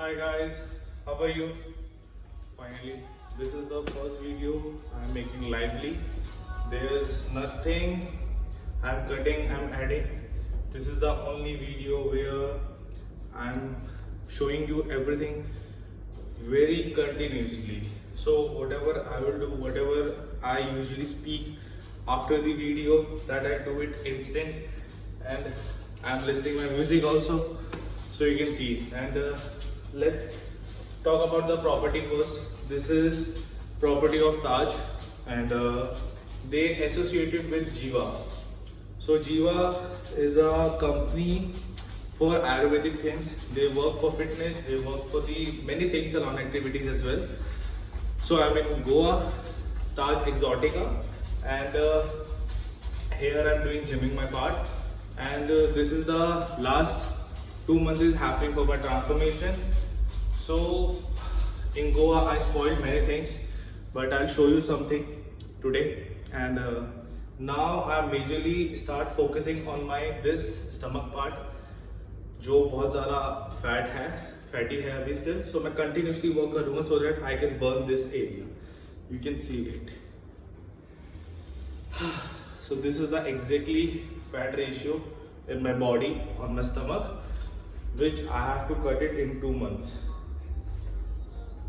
Hi guys, how are you? Finally, this is the first video I'm making lively. There's nothing I'm cutting, I'm adding. This is the only video where I'm showing you everything very continuously. So whatever I will do, whatever I usually speak after the video, that I do it instant, and I'm listening my music also, so you can see. And let's talk about the property first. This is property of Taj, and they associated with Jiva. So Jiva is a company for Ayurvedic things. They work for fitness. They work for the many things, salon activities as well. So I'm in Goa, Taj Exotica, and here I'm doing gymming my part. And this is the last 2 months is happening for my transformation. So in Goa I spoiled many things, but I'll show you something today. And now I majorly start focusing on my this stomach part, जो बहुत ज़्यादा fat है, fatty है अभी still. So मैं continuously work करूँगा so that I can burn this area. You can see it. So this is the exactly fat ratio in my body on my stomach, which I have to cut it in 2 months.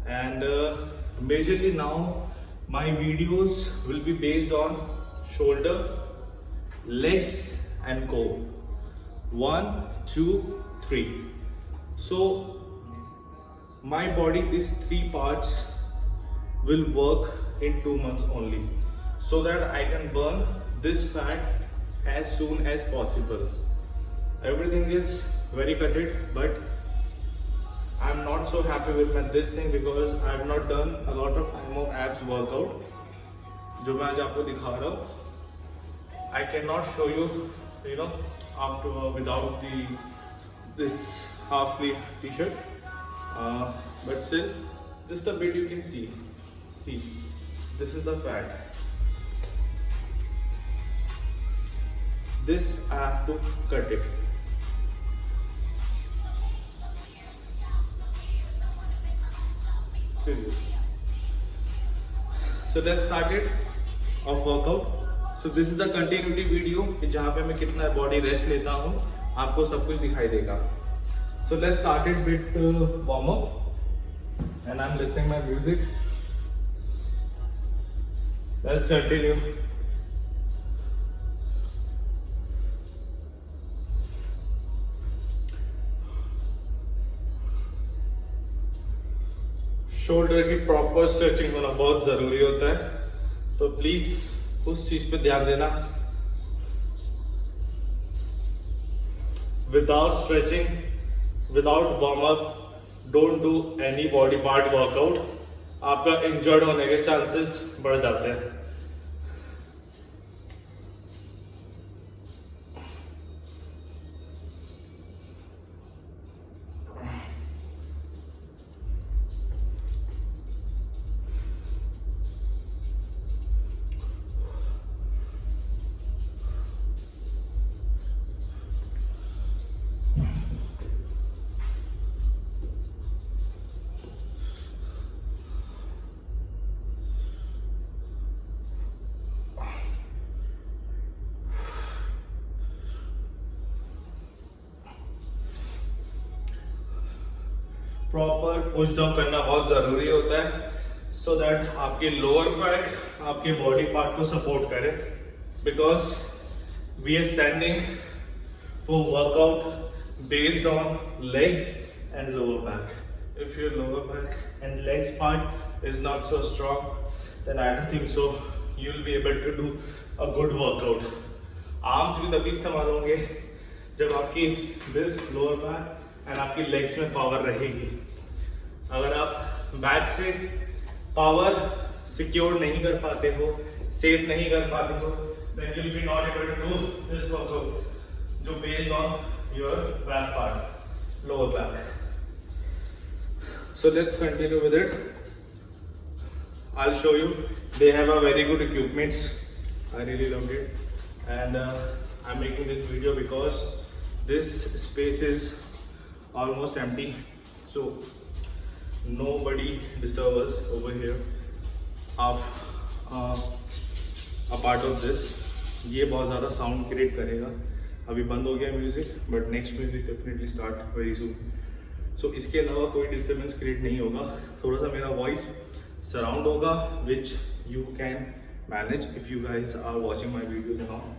And majorly now my videos will be based on shoulder, legs and core. 1, 2, 3. So my body, these 3 parts will work in 2 months only, so that I can burn this fat as soon as possible. Everything is very cutted, but I'm not so happy with this thing because I have not done a lot of time of abs workout. जो मैं आज आपको दिखा रहा हूँ, I cannot show you, after without this half sleeve t-shirt, but still, just a bit you can see. See, this is the fat. This I have to cut it. Serious. So let's start it of workout. So this is the continuity video कि जहाँ पे मैं कितना body rest लेता हूँ, आपको सब कुछ दिखाई देगा. So let's start it with warm up, and I'm listening my music. Let's continue. Shoulder की प्रॉपर स्ट्रेचिंग होना बहुत ज़रूरी होता है, तो प्लीज़ उस चीज़ पे ध्यान देना. Without stretching, without warm up, don't do any body part workout. आपका इंजर्ड होने के चांसेस बढ़ जाते हैं. प्रॉपर पुश डाउन करना बहुत ज़रूरी होता है, सो दैट आपके लोअर बैक आपके बॉडी पार्ट को सपोर्ट करे, because we are standing for workout based on legs and lower back. If your lower back and legs part is not so strong, then I don't think so you'll be able to do a good workout. Arms भी तभी इस्तेमाल होंगे जब आपकी this lower back and आपकी legs में power रहेगी. अगर आप बैक से पावर सिक्योर नहीं कर पाते हो, सेफ नहीं कर पाते हो, then you'll be not able to do this workout जो based on your back part, lower back. So let's continue with it. I'll show you. They have a very good equipments. I really loved it, and I'm making this video because this space is almost empty. So nobody disturb us over here of a part of this. ये बहुत ज़्यादा sound create करेगा. अभी बंद हो गया music, but next music definitely start very soon. So इसके अलावा कोई डिस्टर्बेंस क्रिएट नहीं होगा. थोड़ा सा मेरा वॉइस सराउंड होगा which you can manage if you guys are watching my videos and all.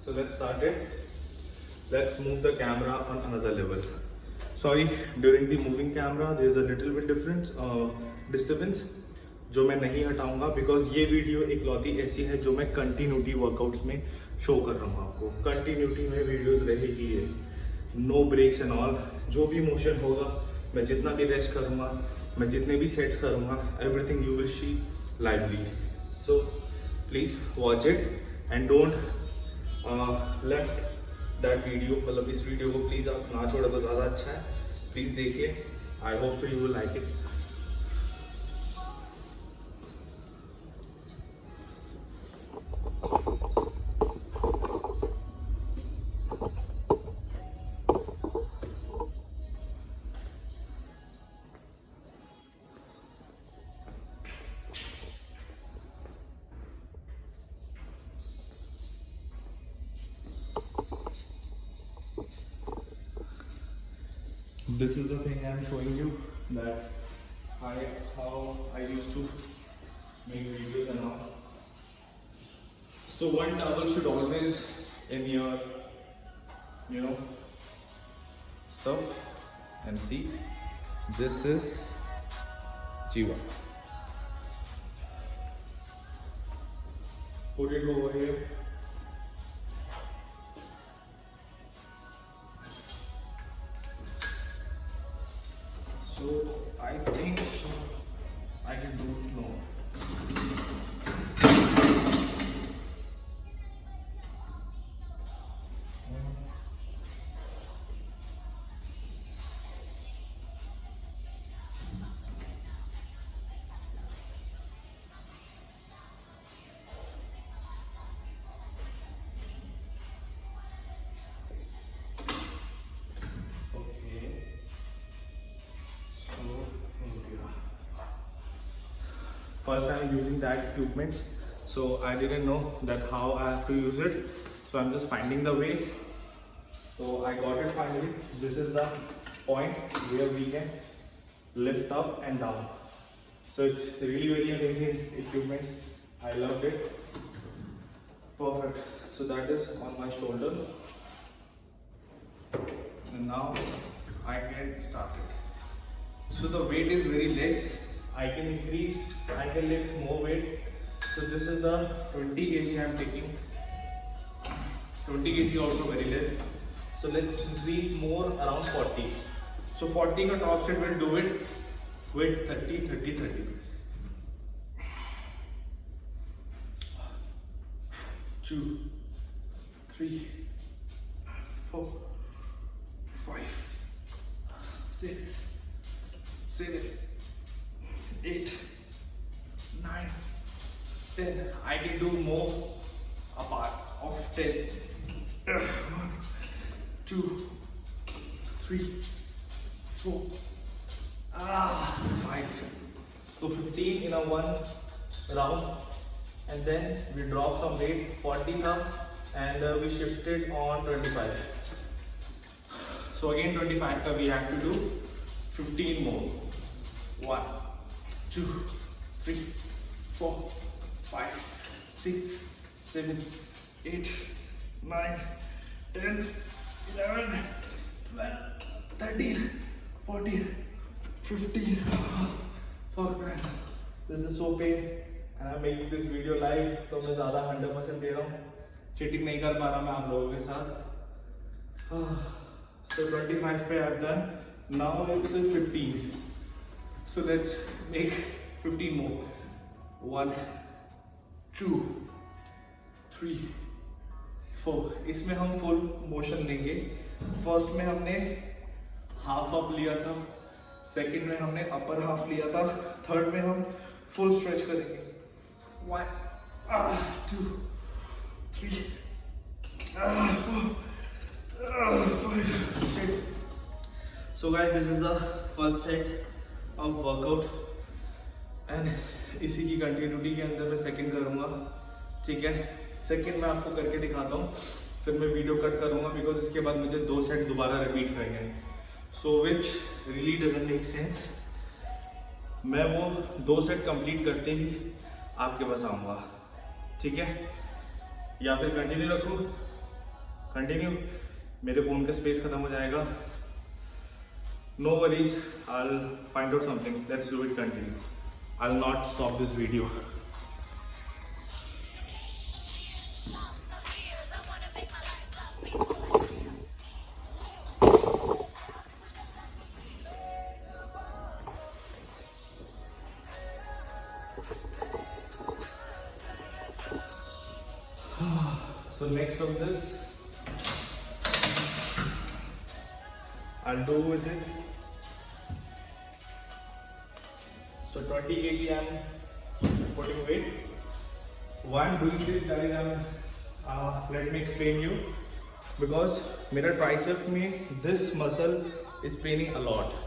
So let's start it. Let's move the camera on another level. Sorry, during the moving camera there is a little bit difference disturbance जो मैं नहीं हटाऊंगा because ये video एक लौती ऐसी है जो मैं continuity workouts में शो कर रहा हूँ आपको. कंटिन्यूटी में वीडियोस रहेगी ये, नो ब्रेक्स एंड ऑल. जो भी मोशन होगा, मैं जितना भी रेस्ट करूँगा, मैं जितने भी सेट्स करूँगा, everything you will see lively. So please watch it and don't left that video. मतलब इस वीडियो को प्लीज़ आप ना छोड़ो तो ज़्यादा अच्छा है. प्लीज़ देखिए. I hope so you will like it. This is the thing I am showing you, that how I used to make videos and all. So one towel should always in your, stuff. And see, this is Jiva. Put it over here. So I think so I can do it now. First time using that equipment, so I didn't know that how I have to use it. So I'm just finding the way. So I got it finally. This is the point where we can lift up and down. So it's really very amazing equipment. I loved it. Perfect. So that is on my shoulder. And now I can start it. So the weight is very less. I can increase, I can lift more weight. So this is the 20 kg I am taking. 20 kg also very less. So let's increase more, around 40. So 40 ka top set will do it with 30, 30, 30. 2, 3, 4, 5, 6, 7, 8, 9, 10. I can do more apart of 10. 1, 2, 3, 4, 5. So 15 in a one round, and then we drop some weight, 40 now, and we shifted on 25. So again 25 ka we have to do 15 more. 1, 2, 3, 4, 5, 6, 7, 8, 9, 10, 11, 12, 13, 14, 15. Fuck man, this is so pain and I'm making this video live, तो मैं ज़्यादा 100% दे रहा हूँ. Cheating नहीं कर पा रहा मैं आप लोगों के साथ. So 25 पे I've done. Now it's 15. So let's make 15 more. 1, 2, 3, 4. इसमें हम फुल मोशन लेंगे. फर्स्ट में हमने हाफ अप लिया था, सेकंड में हमने अपर हाफ लिया था, थर्ड में हम फुल स्ट्रेच करेंगे. 1, 2, 3, 4, 5, 6. So guys, this is the first set of workout and इसी की कंटिन्यूटी के अंदर मैं सेकंड करूँगा, ठीक है। सेकंड मैं आपको करके दिखाता हूँ, फिर मैं वीडियो कट करूँगा बिकॉज इसके बाद मुझे 2 सेट दोबारा रिपीट करने हैं, so which really doesn't make sense. मैं वो 2 सेट कंप्लीट करते ही आपके पास आऊँगा, ठीक है। या फिर कंटिन्यू रखूँ, कंटिन्यू, मेरे फ़ोन का स्पेस ख़त्म हो जाएगा। No worries, I will find out something, let's do it continue, I will not stop this video. So next of this, I'll do with it. So 20 kg I'm putting weight. Why I'm doing this, guys? Let me explain you. Because मेरा tricep में this muscle is paining a lot.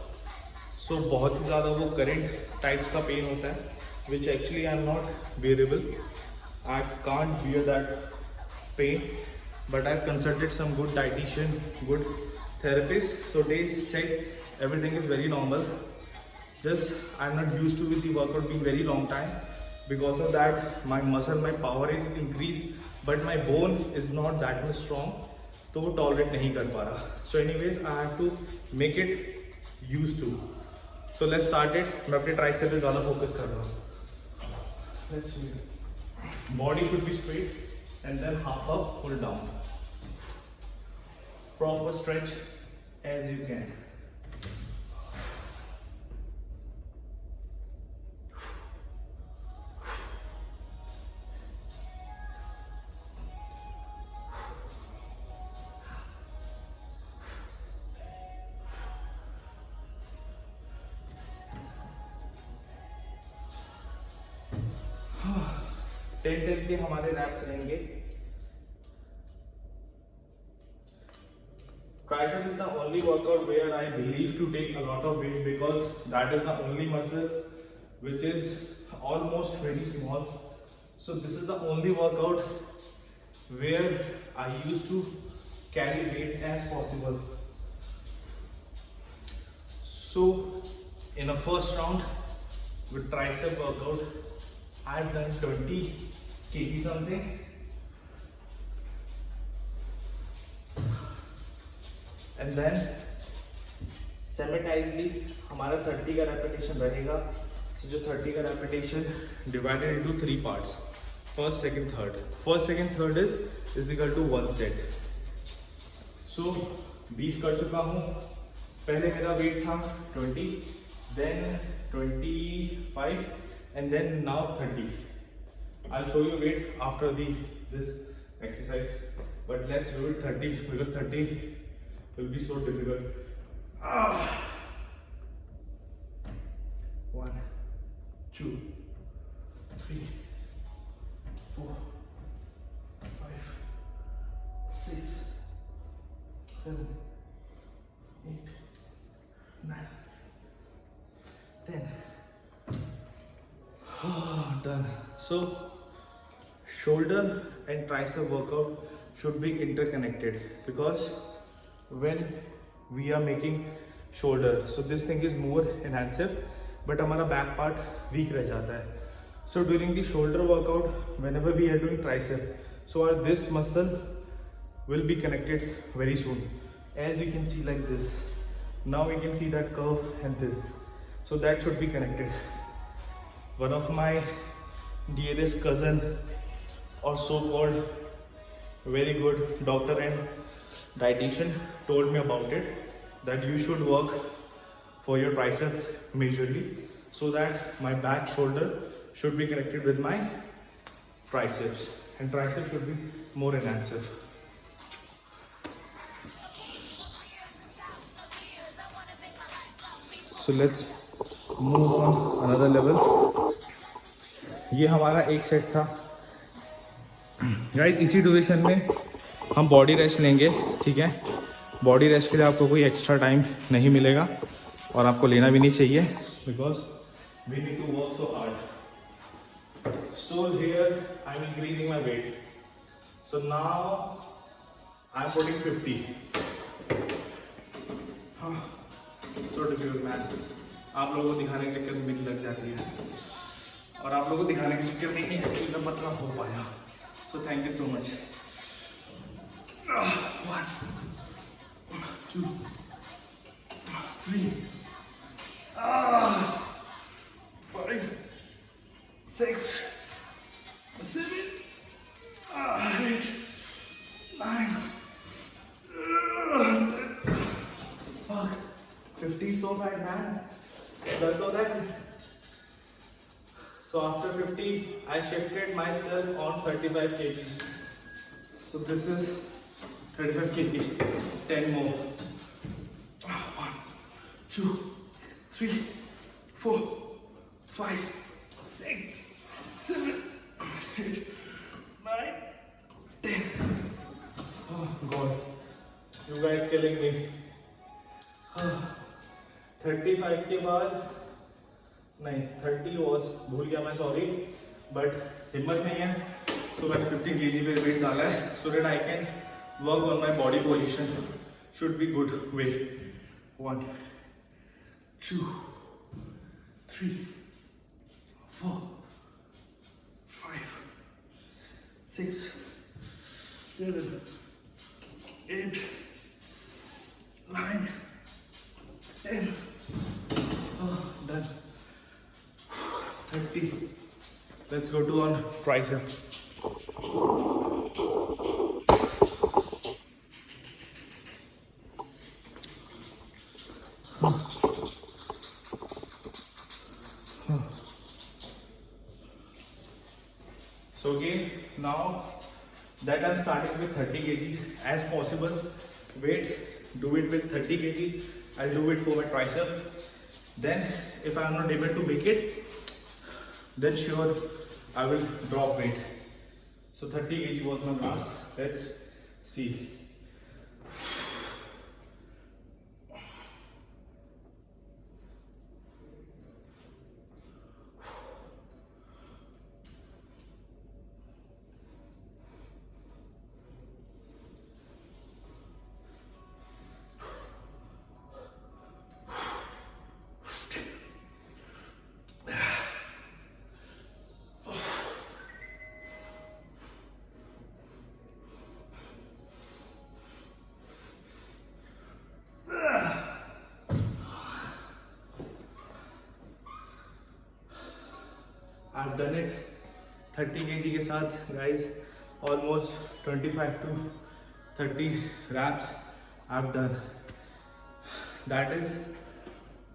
So बहुत ही ज़्यादा वो current types का pain होता है, which actually I'm not bearable. I can't bear that pain, but I've consulted some good dietitian, good therapist, so they said everything is very normal, just I'm not used to with the workout being very long time. Because of that my muscle, my power is increased, but my bone is not that much strong, तो वो tolerate नहीं कर पा रहा. So anyways I have to make it used to. So let's start it. मैं अपने tricep पे ज़्यादा फोकस कर रहा हूँ. Let's see. Body should be straight and then half up, pull down. Proper stretch as you can. Ten के हमारे raps रहेंगे. Tricep is the only workout where I believe to take a lot of weight, because that is the only muscle which is almost very small. So this is the only workout where I used to carry weight as possible. So in a first round with tricep workout, I've done 20 kg something. And then simultaneously हमारा 30 का repetition रहेगा. So जो 30 का repetition divided into 3 parts, first, second, third. First, second, third is equal to 1 set. So 20 कर चुका हूँ. पहले मेरा वेट था 20, then 25, and then now 30. I'll show you weight after this exercise, but let's do it 30 because 30 will be so difficult. 1, 2, 3, 4, 5, 6, 7, 8, 9, 10. Done. So shoulder and tricep workout should be interconnected, because when we are making shoulder, so this thing is more enhanced, but हमारा back part weak रह जाता है. So during the shoulder workout, whenever we are doing tricep, so our this muscle will be connected very soon, as you can see like this. Now we can see that curve and this, so that should be connected. One of my dearest cousin, or so-called very good doctor and dietitian, told me about it, that you should work for your tricep majorly, so that my back shoulder should be connected with my triceps, and tricep should be more enhanced. So let's move on another level. ये हमारा एक set था guys. इसी duration में हम body rest लेंगे, ठीक है. बॉडी रेस्ट के लिए आपको कोई एक्स्ट्रा टाइम नहीं मिलेगा. और आपको लेना भी नहीं चाहिए because we need to work so hard. So here I'm increasing my weight. So now I'm putting 50. So difficult man. आप लोगों को दिखाने के चक्कर में मेरी लग जाती है और आप लोगों को दिखाने के चक्कर में ही एक्चुअली मैं पतला हो पाया. So thank you so much. 1, 2, 3, 5, 6, 7, 8, 9, 10. Fuck. 50 is so bad, man. Done to that. So after 50, I shifted myself on 35 kg. So this is 35 kg. 10 more. 1, 2, 3, 4, 5, 6, 7, 8, 9, 10. Oh God, you guys killing me. 35 के बाद नहीं 30 was भूल गया मैं sorry, but हिम्मत नहीं है. So मैंने 50 kg पे वेट डाला है so that I can work on my body position. Should be good way. 1, 2, 3, 4, 5, 6, 7, 8, 9, 10. Done. 30. Let's go to on tricep. So again, now that I'm starting with 30 kg as possible weight, do it with 30 kg. I'll do it for my tricep. Then if I'm not able to make it, then sure I will drop weight. So 30 kg was my last. Let's see. I've done it 30 kg के साथ guys, almost 25 to 30 reps I've done. That is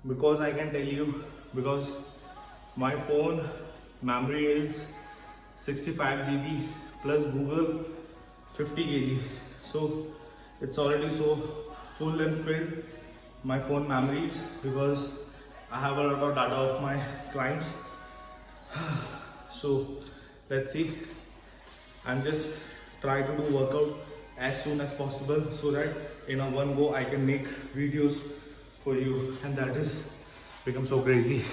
because I can tell you, because my phone memory is 65 GB plus Google 50 kg. So it's already so full and filled my phone memories because I have a lot of data of my clients. So let's see. I'm just trying to do workout as soon as possible so that in a one go I can make videos for you, and that is become so crazy.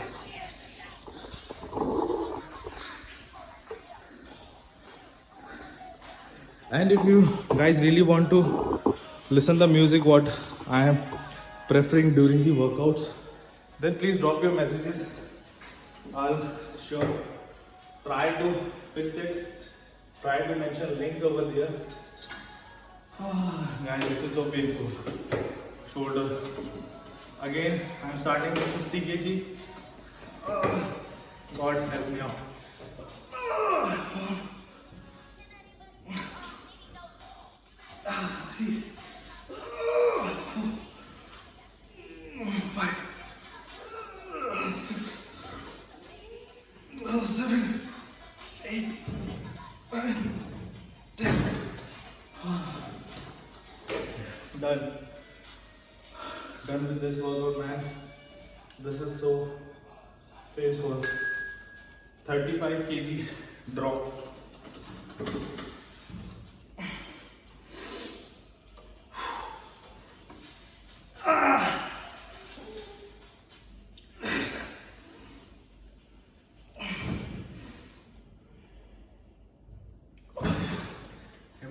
And if you guys really want to listen the music what I am preferring during the workouts, then please drop your messages. I'll sure try to fix it, try to mention links over there. Guys, this is so painful. Shoulder. Again, I'm starting with 50 kg. God help me out. 3, 4, 5, 6, 7, 8, 9, 10. Done. Done with this workout, man. This is so painful. 35 kg drop.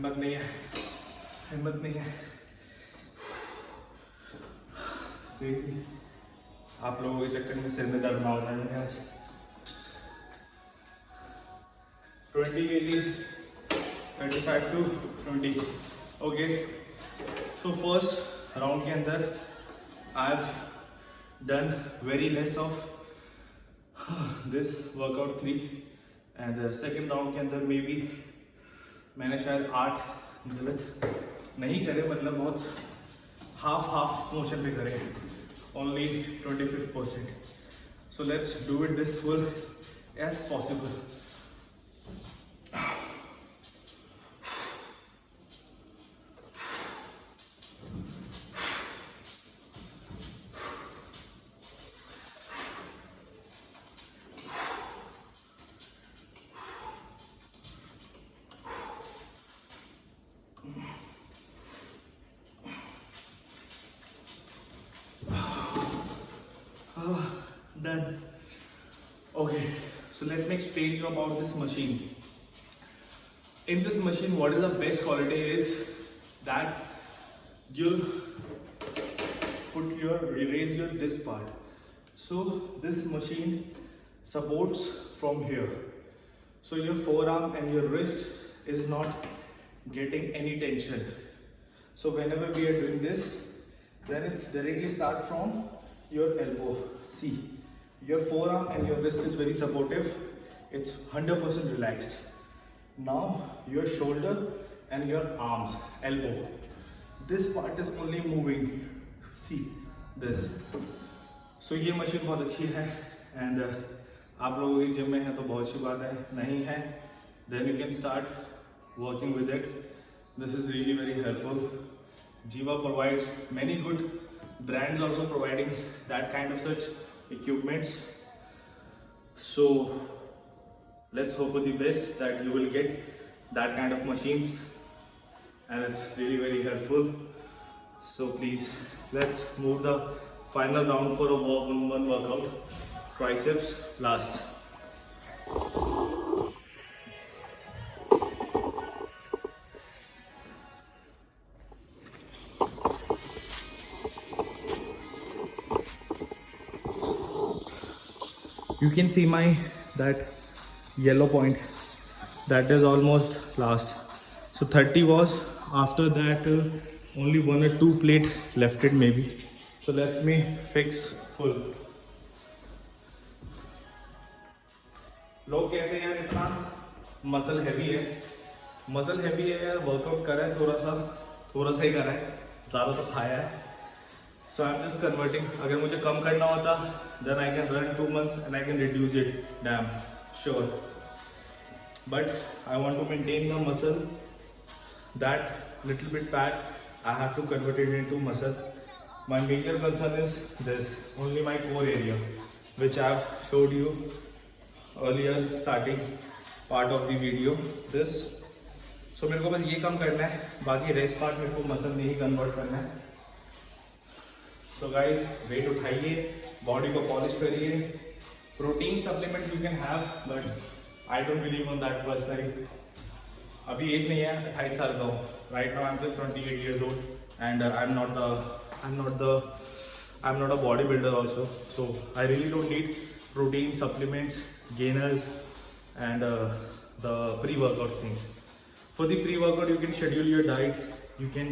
हिम्मत नहीं है, हिम्मत नहीं है। आप लोगों के चक्कर में सिर में दर्द ना हो जाए आज। 20 kg, 35 to 20. Okay, so first round के अंदर I have done very less of this workout 3 and second round के अंदर मे बी मैंने शायद 8 गलत नहीं करे, मतलब बहुत हाफ मोशन पे करे, only 25%. So let's do it this full as possible. Done. Okay, so let me explain you about this machine. In this machine, what is the best quality is that you'll raise your this part. So this machine supports from here. So your forearm and your wrist is not getting any tension. So whenever we are doing this, then it's directly start from your elbow. See, your forearm and your wrist is very supportive. It's 100% relaxed. Now your shoulder and your arms, elbow, this part is only moving. See this. So ये machine बहुत अच्छी है and आप लोगों की gym में है तो बहुत अच्छी बात है, नहीं है then you can start working with it. This is really very helpful. Jiva provides many good brands also providing that kind of such equipments. So let's hope for the best that you will get that kind of machines and it's really very helpful. So please let's move the final round for a one workout, triceps last. You can see my that yellow point, that is almost last. So 30 was, after that only 1 or 2 plate left it maybe. So let's me fix full. लोग कहते हैं यार इतना muscle heavy है, muscle heavy है यार, workout करा है थोड़ा सा ही करा है, ज़्यादा तो खाया है. So I'm just converting. अगर मुझे कम करना होता then I can run 2 months and I can reduce it, damn sure. But I want to maintain the muscle, that little bit fat I have to convert it into muscle. My major concern is this, only my core area, which I have showed you earlier starting part of the video. This. So मेरे को बस ये कम करना है, बाकी rest part मेरे को muscle में ही कन्वर्ट करना है. So guys, वेट उठाइए, बॉडी को पॉलिश करिए. Protein supplement you can have but I don't believe on that personally. अभी एज नहीं है, 28 साल का हूँ. Right now I am just 28 years old and I'm not a bodybuilder also. So I really don't need protein supplements, gainers and the pre-workout things. For the pre-workout you can schedule your diet, you can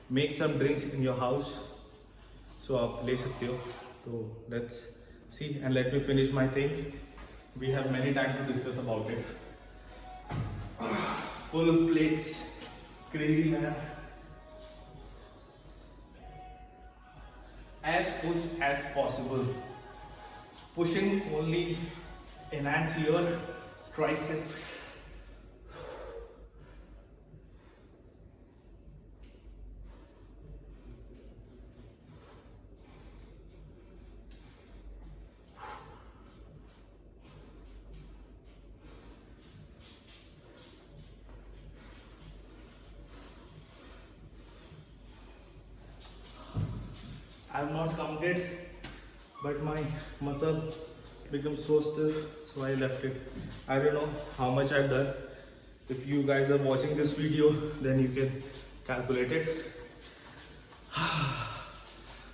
make some drinks in your house. So आप ले सकते हो. तो let's see and let me finish my thing. We have many time to discuss about it. Full plates, crazy man. As push as possible. Pushing only enhance your triceps. I have not counted, but my muscle becomes so stiff, so I left it. I don't know how much I've done. If you guys are watching this video, then you can calculate it.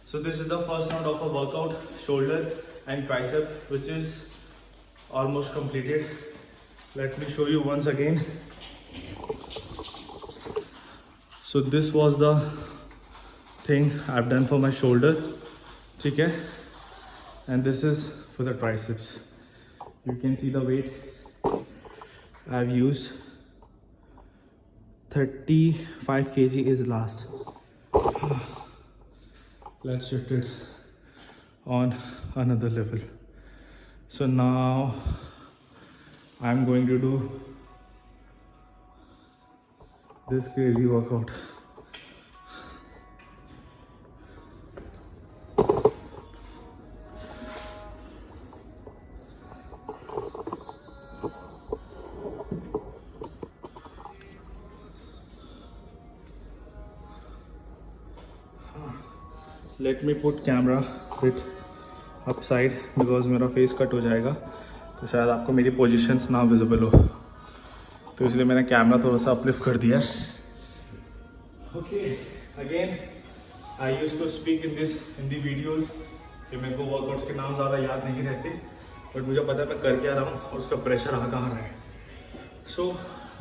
So this is the first round of a workout, shoulder and tricep, which is almost completed. Let me show you once again. So this was the thing I've done for my shoulder, okay? And this is for the triceps. You can see the weight I've used. 35 kg is last. Let's shift it on another level. So now I'm going to do this crazy workout. Let me put camera bit upside because मेरा face cut हो जाएगा, तो शायद आपको मेरी positions ना visible हो, तो इसलिए मैंने कैमरा थोड़ा सा अपलिफ्ट कर दिया. Okay, again I used to speak in the videos कि मेरे को वर्कआउट्स के नाम ज़्यादा याद नहीं रहते, बट मुझे पता है मैं कर क्या रहा हूँ और उसका प्रेशर आ कहाँ रहा है. So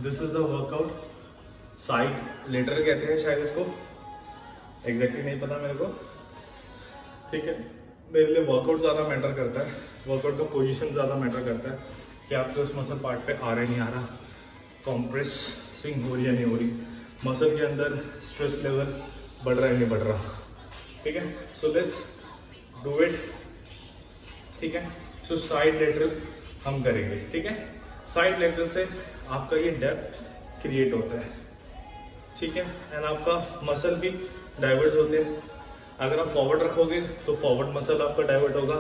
this is the workout. Side lateral कहते हैं शायद इसको, एग्जैक्टली नहीं पता मेरे को, ठीक है. मेरे लिए वर्कआउट ज़्यादा मैटर करता है, वर्कआउट का पोजीशन ज़्यादा मैटर करता है कि आपके उस मसल पार्ट पे आ रहा है नहीं आ रहा, कॉम्प्रेसिंग हो रही है नहीं हो रही, मसल के अंदर स्ट्रेस लेवल बढ़ रहा है नहीं बढ़ रहा, ठीक है. सो लेट्स डू इट, ठीक है. सो साइड लेटरल हम करेंगे, ठीक है. साइड लेटरल से आपका ये डेप्थ क्रिएट होता है, ठीक है, एंड आपका मसल भी डाइवर्ट होते हैं. अगर आप फॉरवर्ड रखोगे तो फॉरवर्ड मसल आपका डाइवर्ट होगा,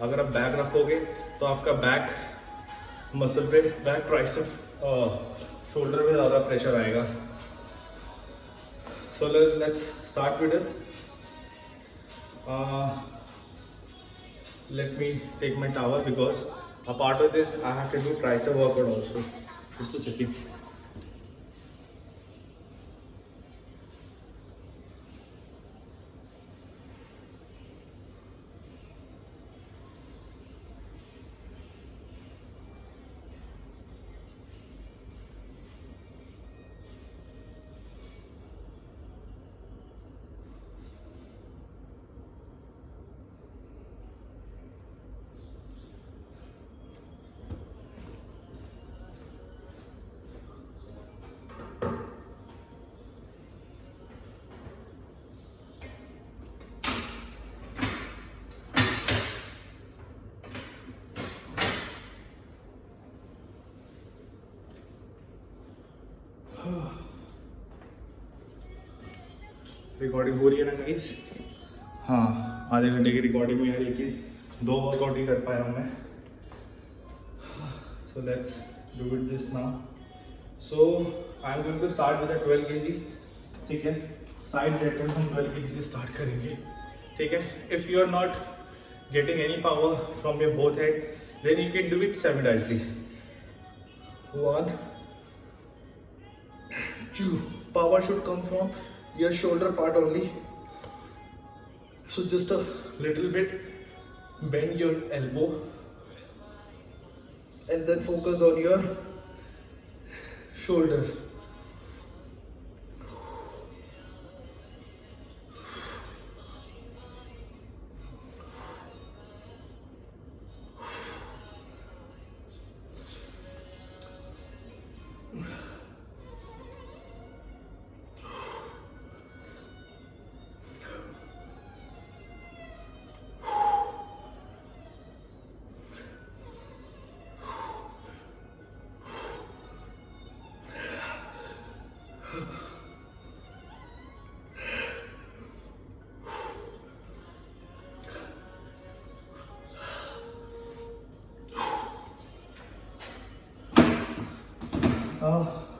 अगर आप बैक रखोगे तो आपका बैक मसल पे, बैक ट्राइसेप, शोल्डर में ज़्यादा प्रेशर आएगा. So let's start with it. Let me take my towel because a part of this I have to do tricep workout also. Just a second. Recording हो रही है ना guys? हाँ, आधे घंटे की रिकॉर्डिंग में यार एक ही 2 वर्कआउट ही कर पाया हूँ मैं. So let's do it this now. So I am going to start with 12 kg, ठीक है. साइड लेटरल हम 12 kg से स्टार्ट करेंगे, ठीक है. If you are not getting any power from your both head, then you can do it simultaneously. 1, 2. Power should come from your shoulder part only. So just a little bit bend your elbow and then focus on your shoulder.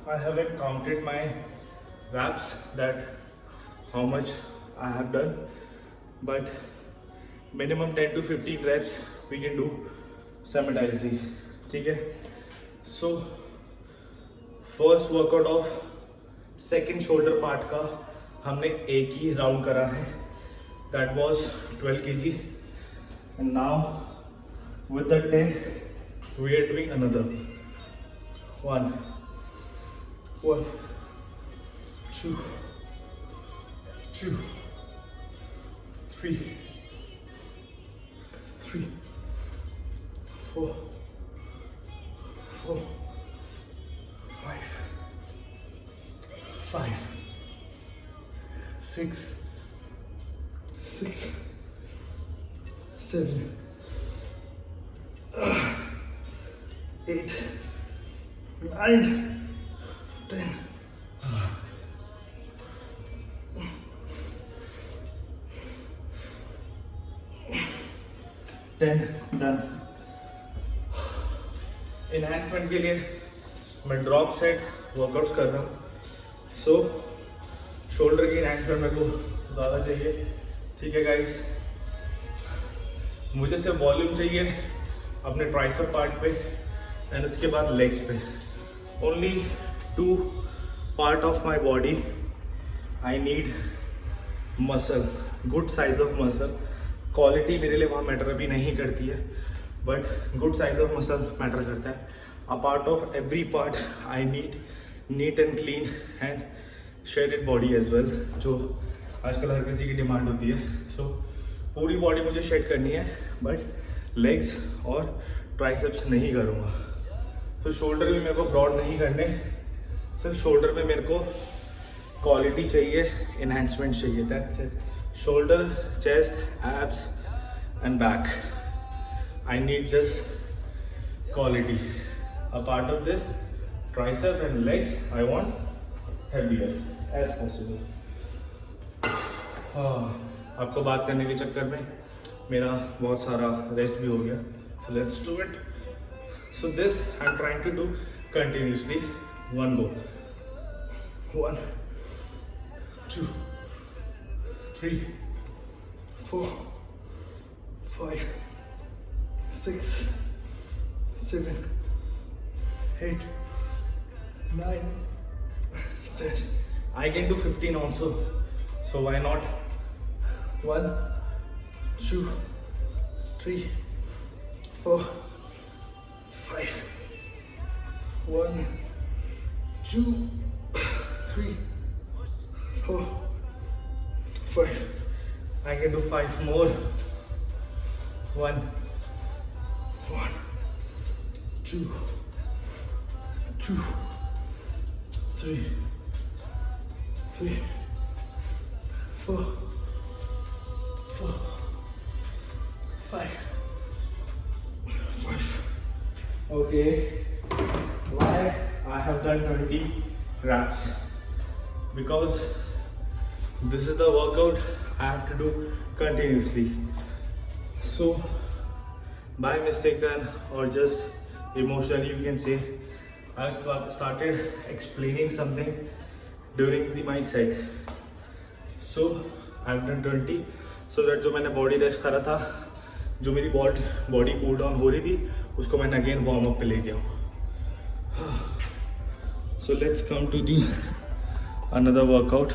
I haven't counted my reps, that how much I have done, but minimum 10 to 15 reps we can do simultaneously, ठीक है. So first workout of second shoulder part का हमने एक ही round करा है, that was 12 kg, and now with the 10 we are doing another 1 2 3 4 5 6 7 8 9 10 done. इनहैंसमेंट के लिए मैं ड्रॉप सेट वर्कआउट्स कर रहा हूँ। सो शोल्डर की इनहैंसमेंट मेरे को ज़्यादा चाहिए, ठीक है गाइस। मुझे सिर्फ वॉल्यूम चाहिए अपने ट्राइसेप पार्ट पे एंड उसके बाद लेग्स पे। Only 2 part of my body I need muscle, good size of muscle. Quality मेरे लिए वहाँ मैटर अभी नहीं करती है, but good size of muscle matter करता है। A part of every part I need neat and clean and shaded body as well, जो आजकल हर किसी की डिमांड होती है। सो पूरी बॉडी मुझे शेड करनी है, बट लेग्स और ट्राइसेप्स नहीं करूँगा। तो शोल्डर भी मेरे को ब्रॉड नहीं करने, सिर्फ शोल्डर में मेरे को क्वालिटी चाहिए, इन्हांसमेंट चाहिए, that's it. Shoulder, chest, abs and back, I need just quality. A part of this tricep and legs I want heavier as possible. आपको बात करने के चक्कर में मेरा बहुत सारा रेस्ट भी हो गया। So let's do it. So this I am trying to do continuously, one go, 1 2 3 4 5 6 7 8 9 10. I can do 15 also, so why not? 1 2 3 4 5 1 2 3 4 5. I can do 5 more. 1 2 3 4 5. Okay, why I have done 20 reps? Because this is the workout I have to do continuously. So by mistaken or just emotionally, you can say, I started explaining something during my set. So I have done 20, so that जो मैंने body rest करा था, जो मेरी body cool down हो रही थी, उसको मैंने अगेन वार्म अप पे ले गया हूँ। So let's come to the another workout.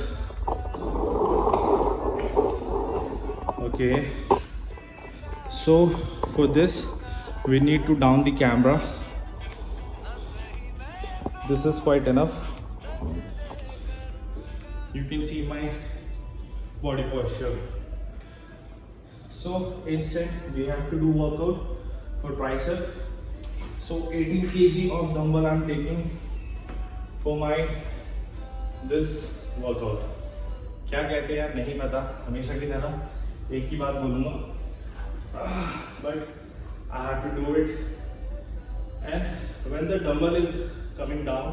Okay, so for this we need to down the camera. This is quite enough. You can see my body posture. So instant we have to do workout for tricep. So 18 kg of dumbbell I'm taking for my this workout. क्या कहते हैं यार नहीं पता, हमेशा की तरह एक ही बात बोलूँगा, but I have to do it. And when the dumbbell is coming down,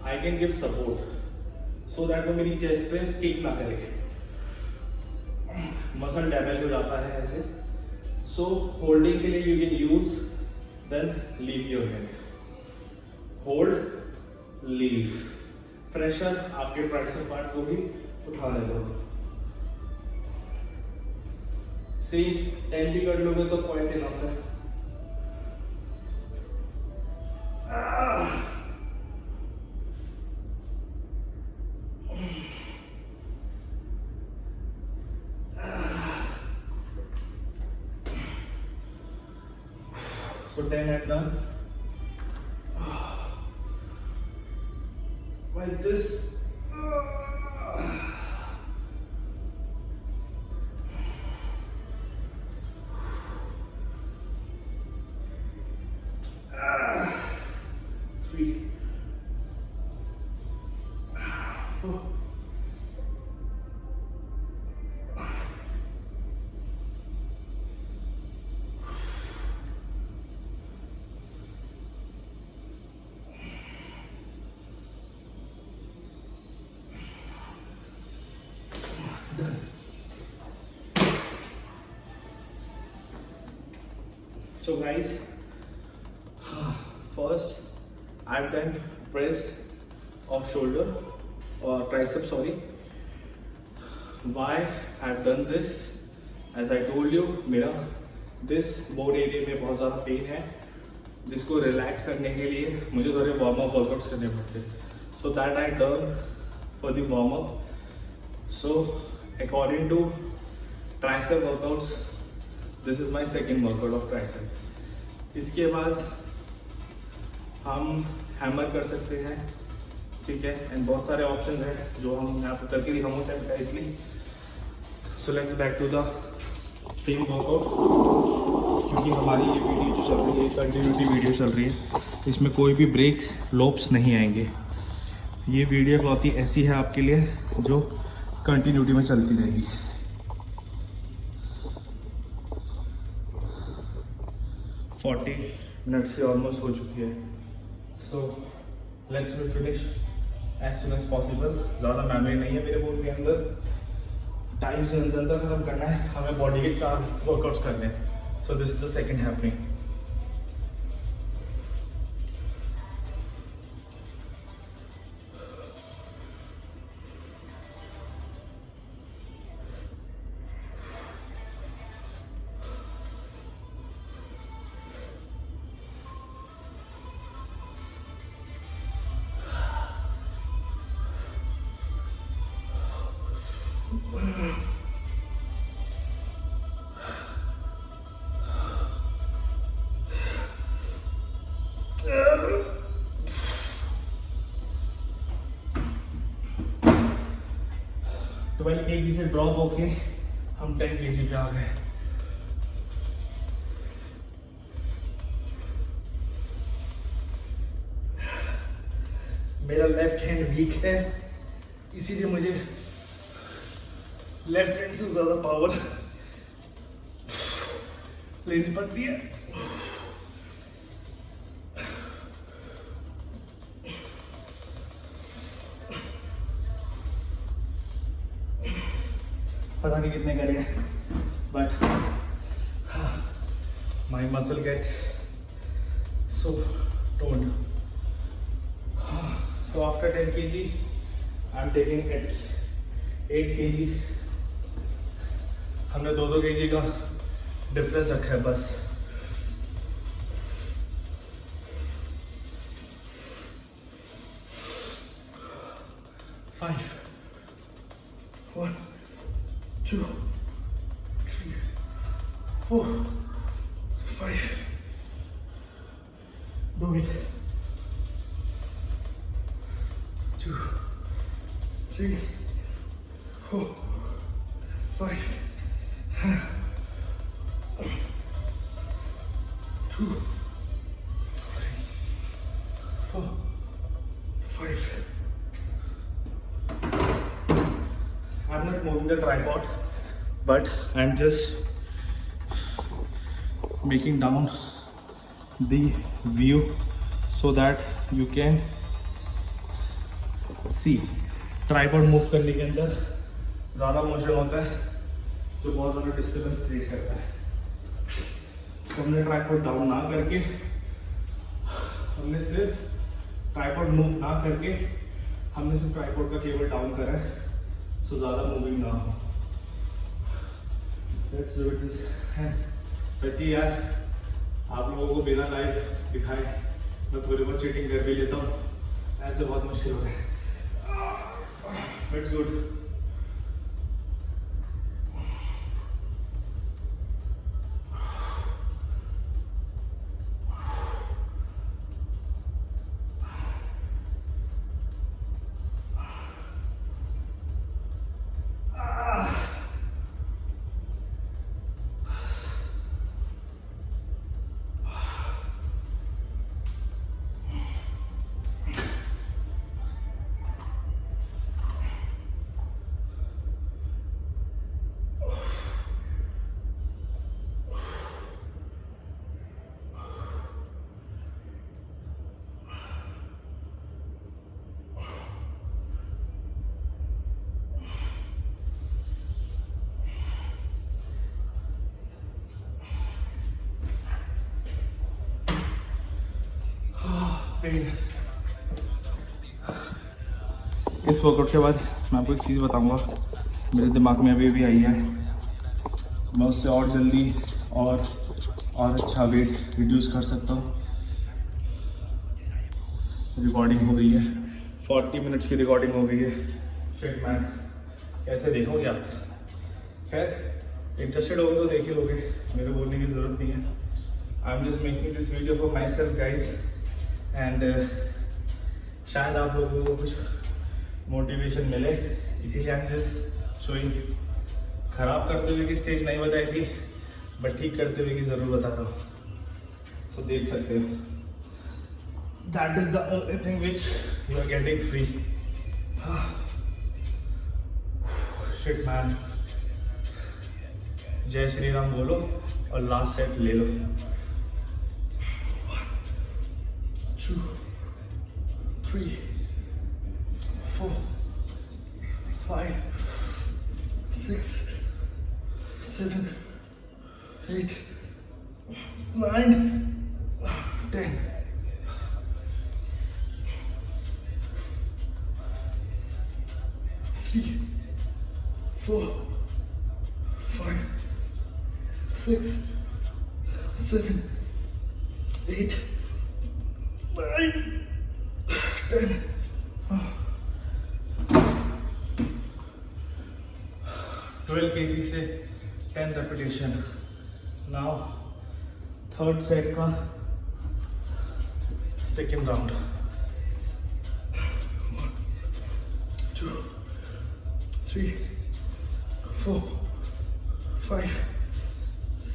I can give support so that वो मेरी chest पे kick ना करे, मसल डैमेज हो जाता है ऐसे। So holding के लिए you can use, then leave your hand, hold, leave, pressure आपके ट्राइसेप पार्ट को भी उठाने दो। See 10 भी कर लोगे तो quite enough है। So 10 I've done. Like this. Three. 4. Done. So guys, first I've done press of shoulder or tricep, sorry. Why I've done this? As I told you, मेरा this bone area में बहुत ज़्यादा pen है, जिसको relax करने के लिए मुझे थोड़े वार्म अप वर्कआउट्स करने पड़ते हैं. So that I done for the warm up. So according to tricep workouts, this is my second workout of tricep. इसके बाद हम हैमर कर सकते हैं, ठीक है, एंड बहुत सारे ऑप्शन हैं जो हम यहाँ पर करके दिखाऊंगा सिंपलाइजली. So let's back to the same workout, क्योंकि हमारी ये वीडियो जो चल रही है कंटिन्यूटी वीडियो चल रही है, इसमें कोई भी ब्रेक्स लोप्स नहीं आएंगे. ये वीडियो बहुत ही ऐसी है आपके लिए जो कंटिन्यूटी में चलती रहेगी. मिनट से ऑलमोस्ट हो चुकी है. So let's be finish as soon as possible. ज़्यादा मेमोरी नहीं है मेरे फोन के अंदर, टाइम से अंदर खत्म करना है. हमें बॉडी के 4 वर्कआउट्स करने हैं. So this is the second happening. तो भाई 1 kg से ड्रॉप होके हम 10 kg पे आ गए. मेरा लेफ्ट हैंड वीक है, इसीलिए मुझे लेफ्ट हैंड से ज़्यादा पावर लेनी पड़ती है. पता नहीं कितने करें, but my muscle get so toned. So after 10 kg, I'm taking 8 kg. हमने 2 kg का डिफरेंस रखा है बस. Five, 1, 2, 3, 4, 5. Do it. 2, 3, 4, 5. 2, 3, 4, 5. I'm not moving the tripod, but I'm just making down the view so that you can see. Tripod move करने के अंदर ज़्यादा motion होता है जो बहुत ज़्यादा डिस्टर्बेंस क्रिएट करता है. तो हमने ट्राइपॉड डाउन ना करके, हमने सिर्फ ट्राइपॉड मूव ना करके, हमने सिर्फ ट्राइपॉड का केबल डाउन करा है, सो ज़्यादा मूविंग ना हो. Let's do it. सच्ची यार, आप लोगों को बिना लाइव दिखाए मैं थोड़ी बहुत चीटिंग कर भी लेता हूँ, ऐसे बहुत मुश्किल हो रहा है. It's good. पेन। इस वर्कआउट के बाद मैं आपको एक चीज़ बताऊंगा, मेरे दिमाग में अभी भी आई है। मैं उससे और जल्दी और अच्छा वेट रिड्यूस कर सकता हूँ। रिकॉर्डिंग हो गई है, 40 मिनट्स की रिकॉर्डिंग हो गई है। शिट मैन, कैसे देखोगे आप? खैर इंटरेस्टेड होगे तो देख ही लोगे, मेरे बोलने की ज़रूरत नहीं है। आई am just making this video for my self guys, and शायद आप लोगों को कुछ मोटिवेशन मिले, इसीलिए आई एम जस्ट शोइंग। खराब करते हुए की स्टेज नहीं बताई थी, बट ठीक करते हुए की ज़रूर बता रहा हूँ। सो देख सकते हो, that is the only thing which you are getting free. Shit man, Jai Shri Ram बोलो और लास्ट सेट ले लो। 1 2 3 4 5 6 7 8 9 10 3 4 5 6 7 8 9 10 12 kg से 10 रेपिटेशन। नाउ थर्ड सेट का second round. 1 2 3 4 5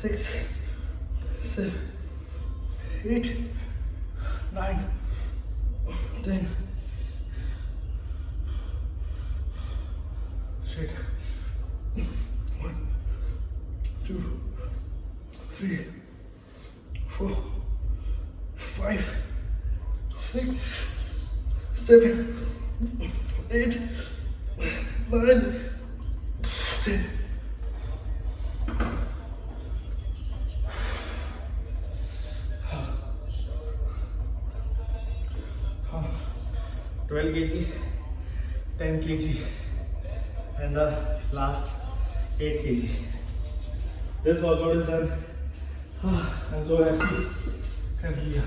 6 7 8 9 10 shit 1 2 3 4 5 6 7 8 9 10 12 kg, 10 kg, and the last 8 kg. This workout is done. I'm so happy. कर लिया।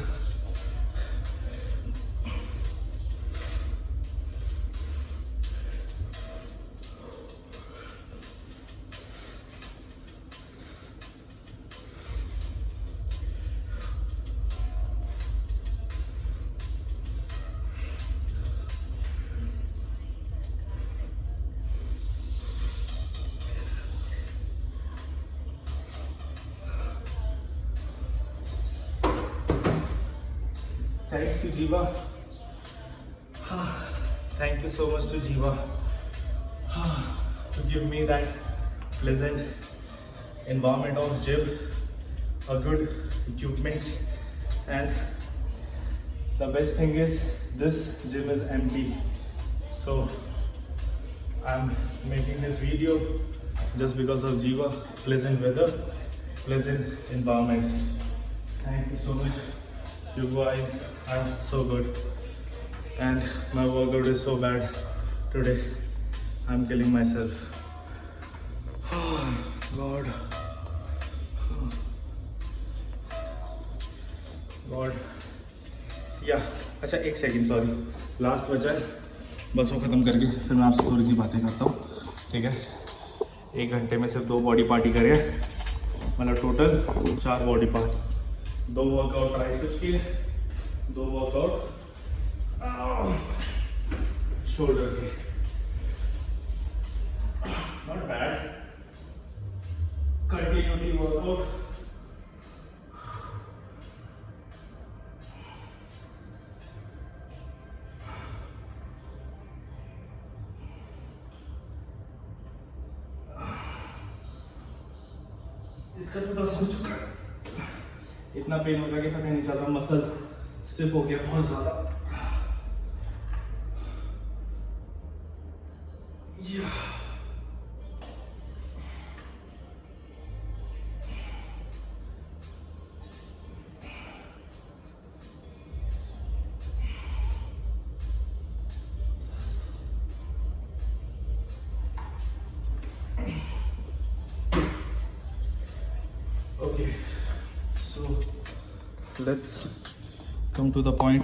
Thanks to Jiva. Thank you so much to Jiva to give me that pleasant environment of gym, a good equipment, and the best thing is this gym is empty. So I'm making this video just because of Jiva. Pleasant weather, pleasant environment. Thank you so much. You guys are so good, and my workout is so bad today. I'm killing myself. Oh God. God. Yeah. अच्छा एक second, sorry, last बचा है, बस वो ख़त्म करके फिर मैं आपसे थोड़ी सी बातें करता हूँ, ठीक है? 1 घंटे में सिर्फ 2 बॉडी पार्ट ही करे, मतलब total 4 body part. 2 workout triceps के, 2 वर्कआउट शोल्डर के। Not bad. Continuity workout. इसका तो 10 हो चुका है। इतना पेन हो गया कि पता नहीं चल रहा, मसल स्टिफ हो गया बहुत ज़्यादा। let's come to the point.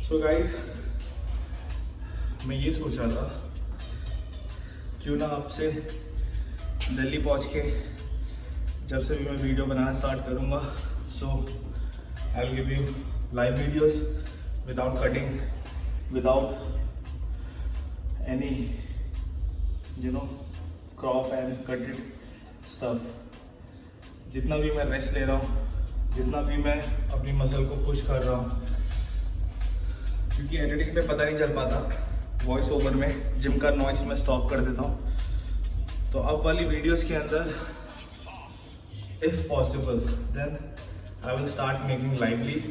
So guys, मैं ये सोच रहा था क्यों ना आपसे दिल्ली पहुंच के जब से भी मैं वीडियो बनाना स्टार्ट करूँगा, so I will give you live videos without cutting, without any crop and cutted stuff. जितना भी मैं रेस्ट ले रहा हूँ, जितना भी मैं अपनी मसल को पुश कर रहा हूँ, क्योंकि एडिटिंग पे पता नहीं चल पाता, वॉइस ओवर में जिम का नॉइस मैं स्टॉप कर देता हूँ. तो अब वाली वीडियोस के अंदर if possible then I will start making lively,